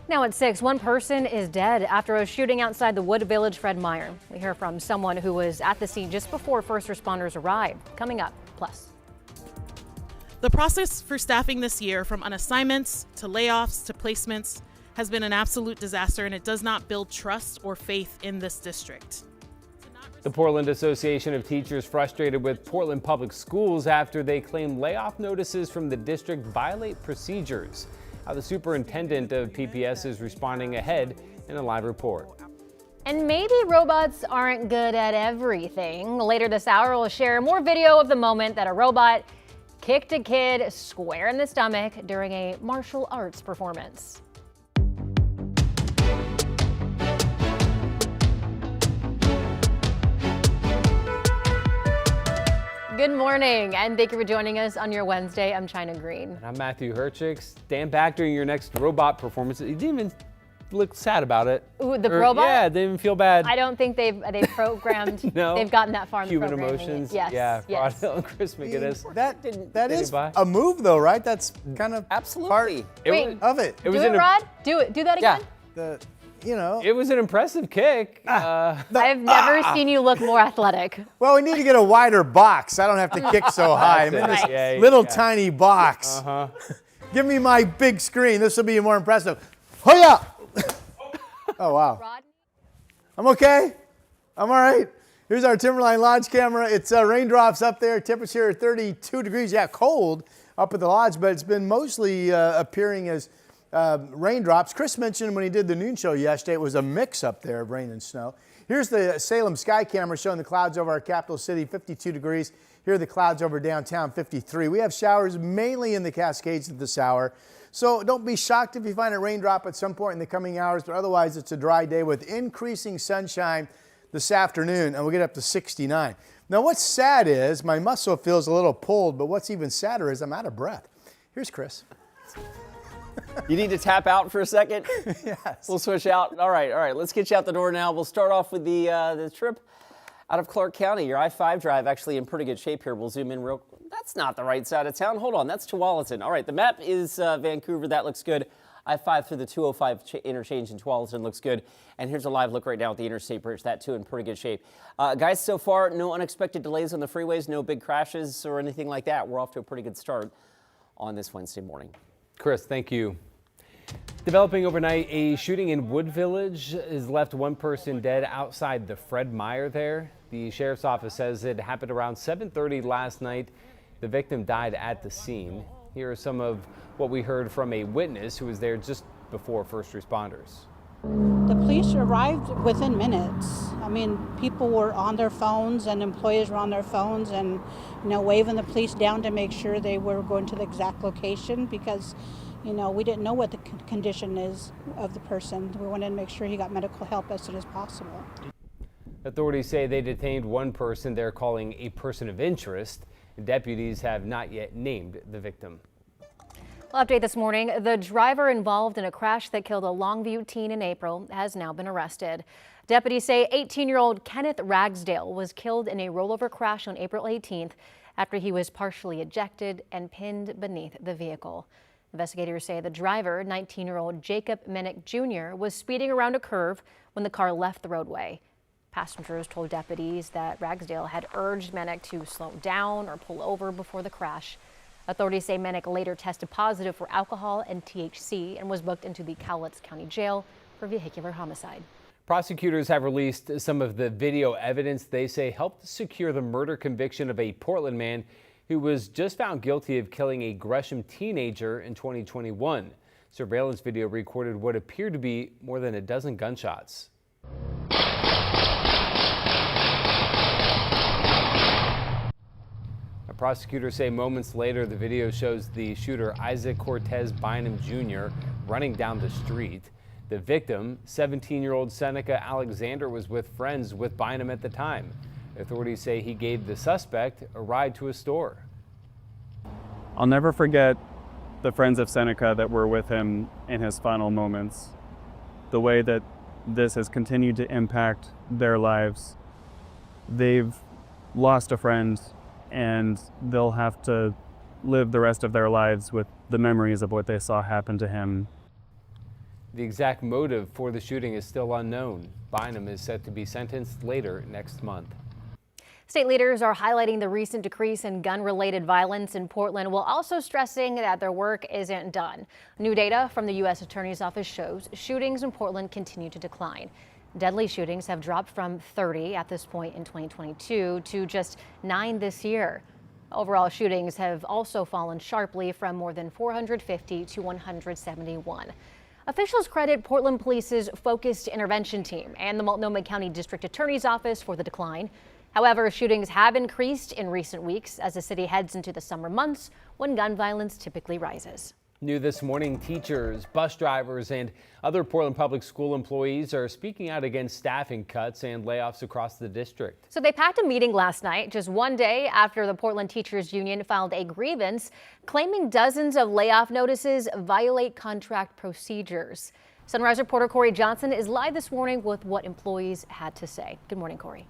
Now at 6, one person is dead after a shooting outside the Wood Village Fred Meyer. We hear from someone who was at the scene just before first responders arrived. Coming up, plus. The process for staffing this year, from on assignments to layoffs to placements, has been an absolute disaster, and it does not build trust or faith in this district. The Portland Association of Teachers frustrated with Portland Public Schools after they claim layoff notices from the district violate procedures. How the superintendent of PPS is responding ahead in a live report. And maybe robots aren't good at everything. Later this hour, we'll share more video of the moment that a robot kicked a kid square in the stomach during a martial arts performance. Good morning, and thank you for joining us on your Wednesday. I'm China Green. And I'm Matthew Herchik. Stand back during your next robot performance. You didn't even look sad about it. Ooh, the robot? Yeah, they didn't even feel bad. I don't think they've programmed. No. They've gotten that far in the Human programming. emotions. Yes. Yeah. Yes. Rod and Chris McGinnis. That is a move, though, right? That's kind of absolutely Wait, of it. Do it, Rod. Do it. Do that again. Yeah. It was an impressive kick. I've never seen you look more athletic. Well, we need to get a wider box. I don't have to kick so high. I'm in this little tiny box. Give me my big screen. This will be more impressive. Hoya! Oh, wow. Rod? I'm okay. I'm all right. Here's our Timberline Lodge camera. It's raindrops up there. Temperature 32 degrees. Yeah, cold up at the lodge, but it's been mostly appearing as raindrops. Chris mentioned when he did the noon show yesterday, it was a mix up there of rain and snow. Here's the Salem sky camera showing the clouds over our capital city, 52 degrees. Here are the clouds over downtown, 53. We have showers mainly in the Cascades at this hour. So don't be shocked if you find a raindrop at some point in the coming hours, but otherwise it's a dry day with increasing sunshine this afternoon, and we'll get up to 69. Now what's sad is my muscle feels a little pulled, but what's even sadder is I'm out of breath. Here's Chris. You need to tap out for a second? Yes. We'll switch out. All right. Let's get you out the door now. We'll start off with the trip out of Clark County. Your I-5 drive actually in pretty good shape here. We'll zoom in real. That's not the right side of town. Hold on. That's Tualatin. All right. The map is Vancouver. That looks good. I-5 through the 205 interchange in Tualatin looks good. And here's a live look right now at the Interstate Bridge. That too in pretty good shape. Guys, so far, no unexpected delays on the freeways, no big crashes or anything like that. We're off to a pretty good start on this Wednesday morning. Chris, thank you. Developing overnight, a shooting in Wood Village has left one person dead outside the Fred Meyer there. The sheriff's office says it happened around 7:30 last night. The victim died at the scene. Here are some of what we heard from a witness who was there just before first responders. The police arrived within minutes. I mean, people were on their phones and employees were on their phones and, waving the police down to make sure they were going to the exact location because, we didn't know what the condition is of the person. We wanted to make sure he got medical help as soon as possible. Authorities say they detained one person they're calling a person of interest. Deputies have not yet named the victim. Well, update this morning. The driver involved in a crash that killed a Longview teen in April has now been arrested. Deputies say 18-year-old Kenneth Ragsdale was killed in a rollover crash on April 18th after he was partially ejected and pinned beneath the vehicle. Investigators say the driver, 19-year-old Jacob Minnick Jr., was speeding around a curve when the car left the roadway. Passengers told deputies that Ragsdale had urged Minnick to slow down or pull over before the crash. Authorities say Minnick later tested positive for alcohol and THC and was booked into the Cowlitz County Jail for vehicular homicide. Prosecutors have released some of the video evidence they say helped secure the murder conviction of a Portland man who was just found guilty of killing a Gresham teenager in 2021. Surveillance video recorded what appeared to be more than a dozen gunshots. Prosecutors say moments later, the video shows the shooter Isaac Cortez Bynum Jr. running down the street. The victim, 17-year-old Seneca Alexander, was with friends with Bynum at the time. Authorities say he gave the suspect a ride to a store. I'll never forget the friends of Seneca that were with him in his final moments. The way that this has continued to impact their lives. They've lost a friend, and they'll have to live the rest of their lives with the memories of what they saw happen to him. The exact motive for the shooting is still unknown. Bynum is set to be sentenced later next month. State leaders are highlighting the recent decrease in gun-related violence in Portland while also stressing that their work isn't done. New data from the U.S. Attorney's Office shows shootings in Portland continue to decline. Deadly shootings have dropped from 30 at this point in 2022 to just 9 this year. Overall shootings have also fallen sharply from more than 450 to 171. Officials credit Portland Police's focused intervention team and the Multnomah County District Attorney's Office for the decline. However, shootings have increased in recent weeks as the city heads into the summer months when gun violence typically rises. New this morning, teachers, bus drivers, and other Portland Public School employees are speaking out against staffing cuts and layoffs across the district. So they packed a meeting last night, just one day after the Portland Teachers Union filed a grievance claiming dozens of layoff notices violate contract procedures. Sunrise reporter Corey Johnson is live this morning with what employees had to say. Good morning, Corey.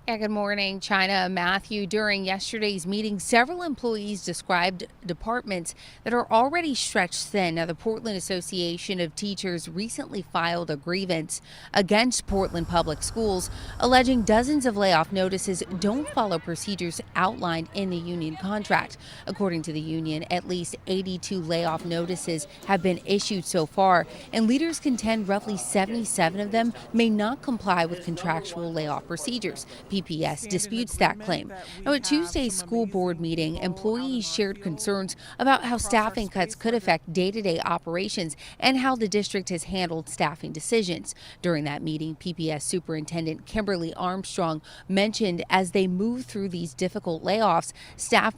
Yeah, good morning, China. Matthew, during yesterday's meeting, several employees described departments that are already stretched thin. Now, the Portland Association of Teachers recently filed a grievance against Portland Public Schools, alleging dozens of layoff notices don't follow procedures outlined in the union contract. According to the union, at least 82 layoff notices have been issued so far, and leaders contend roughly 77 of them may not comply with contractual layoff procedures. PPS disputes that claim. Now, at Tuesday's school board meeting, employees shared concerns about how staffing cuts could affect day-to-day operations and how the district has handled staffing decisions. During that meeting, PPS Superintendent Kimberly Armstrong mentioned as they move through these difficult layoffs, staff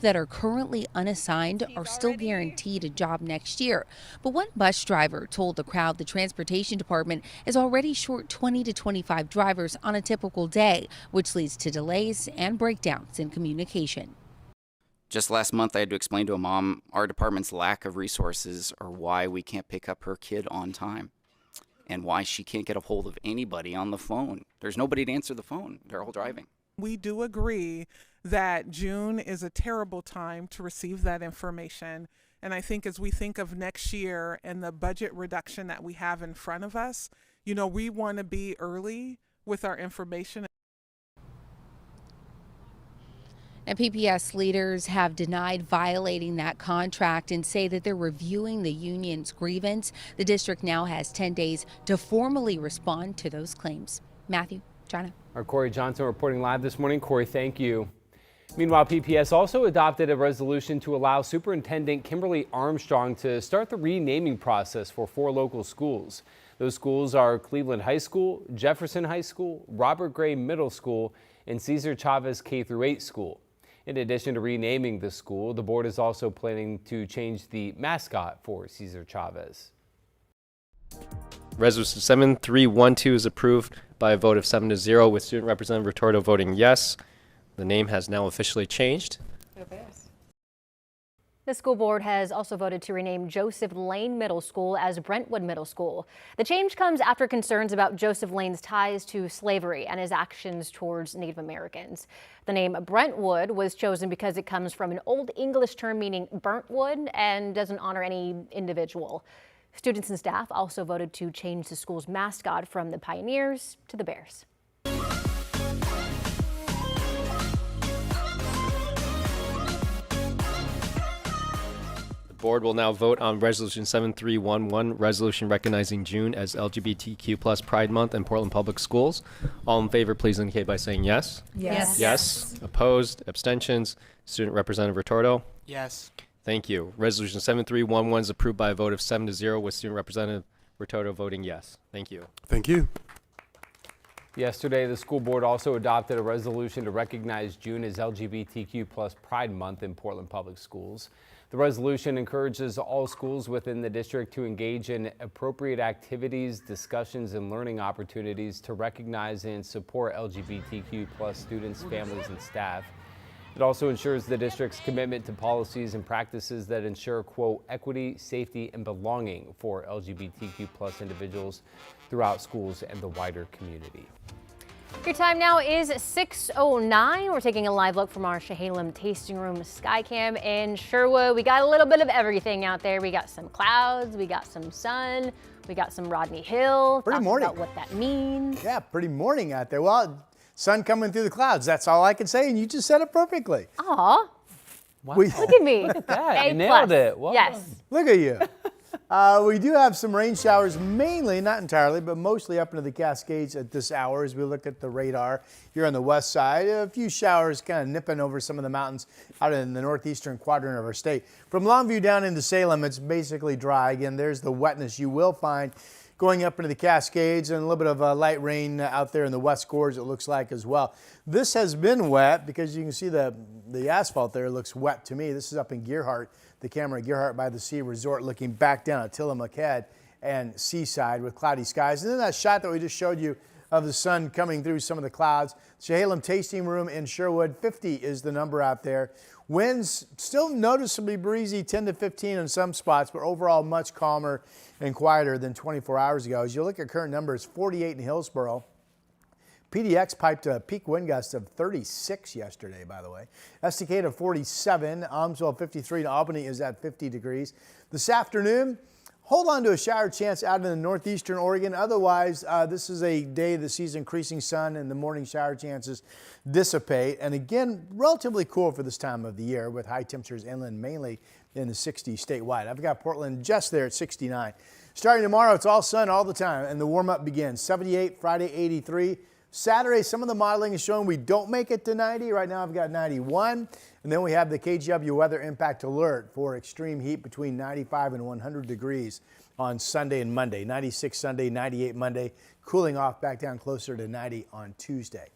that are currently unassigned are still guaranteed a job next year. But one bus driver told the crowd the transportation department is already short 20 to 25 drivers on a typical day, which leads to delays and breakdowns in communication. Just last month, I had to explain to a mom our department's lack of resources or why we can't pick up her kid on time and why she can't get a hold of anybody on the phone. There's nobody to answer the phone. They're all driving. We do agree that June is a terrible time to receive that information. And I think as we think of next year and the budget reduction that we have in front of us, we want to be early with our information. And PPS leaders have denied violating that contract and say that they're reviewing the union's grievance. The district now has 10 days to formally respond to those claims. Matthew, China. Our Corey Johnson reporting live this morning. Corey, thank you. Meanwhile, PPS also adopted a resolution to allow Superintendent Kimberly Armstrong to start the renaming process for 4 local schools. Those schools are Cleveland High School, Jefferson High School, Robert Gray Middle School, and Cesar Chavez K-8 School. In addition to renaming the school, the board is also planning to change the mascot for Cesar Chavez. Resolution 7312 is approved by a vote of 7-0 with Student Representative Retorto voting yes. The name has now officially changed. The school board has also voted to rename Joseph Lane Middle School as Brentwood Middle School. The change comes after concerns about Joseph Lane's ties to slavery and his actions towards Native Americans. The name Brentwood was chosen because it comes from an Old English term meaning burnt wood and doesn't honor any individual. Students and staff also voted to change the school's mascot from the Pioneers to the Bears. The board will now vote on Resolution 7311, resolution recognizing June as LGBTQ+ Pride Month in Portland Public Schools. All in favor, please indicate by saying yes. Yes. Yes. Opposed? Abstentions? Student Representative Retorto? Yes. Thank you. Resolution 7311 is approved by a vote of 7-0 with Student Representative Retorto voting yes. Thank you. Thank you. Yesterday, the school board also adopted a resolution to recognize June as LGBTQ+ Pride Month in Portland Public Schools. The resolution encourages all schools within the district to engage in appropriate activities, discussions, and learning opportunities to recognize and support LGBTQ+ students, families, and staff. It also ensures the district's commitment to policies and practices that ensure, quote, equity, safety, and belonging for LGBTQ+ individuals throughout schools and the wider community. Your time now is 6:09. We're taking a live look from our Chehalem tasting room Skycam in Sherwood. We got a little bit of everything out there. We got some clouds, we got some sun, we got some Rodney Hill. Pretty Talking morning. about what that means. Yeah, pretty morning out there. Well, sun coming through the clouds. That's all I can say, and you just said it perfectly. Aw, Wow. look at me. Look at that. You A+. nailed it. Well Yes. done. Look at you. We do have some rain showers, mainly, not entirely, but mostly up into the Cascades at this hour as we look at the radar here on the west side. A few showers kind of nipping over some of the mountains out in the northeastern quadrant of our state. From Longview down into Salem, it's basically dry. Again, there's the wetness you will find going up into the Cascades, and a little bit of light rain out there in the West Gorge, it looks like as well. This has been wet because you can see the asphalt there looks wet to me. This is up in Gearhart, the camera at Gearhart by the Sea Resort, looking back down at Tillamook Head and Seaside with cloudy skies. And then that shot that we just showed you of the sun coming through some of the clouds. Chehalem Tasting Room in Sherwood, 50 is the number out there. Winds still noticeably breezy, 10 to 15 in some spots, but overall much calmer and quieter than 24 hours ago. As you look at current numbers, 48 in Hillsboro. PDX piped a peak wind gust of 36 yesterday, by the way. Estacada 47, Almsville 53, and Albany is at 50 degrees. This afternoon, hold on to a shower chance out in the northeastern Oregon. Otherwise, this is a day that sees increasing sun and the morning shower chances dissipate. And again, relatively cool for this time of the year with high temperatures inland, mainly in the 60s statewide. I've got Portland just there at 69. Starting tomorrow, it's all sun all the time, and the warm-up begins. 78, Friday 83. Saturday, some of the modeling is showing we don't make it to 90. Right now I've got 91. And then we have the KGW weather impact alert for extreme heat between 95 and 100 degrees on Sunday and Monday. 96 Sunday, 98 Monday, cooling off back down closer to 90 on Tuesday.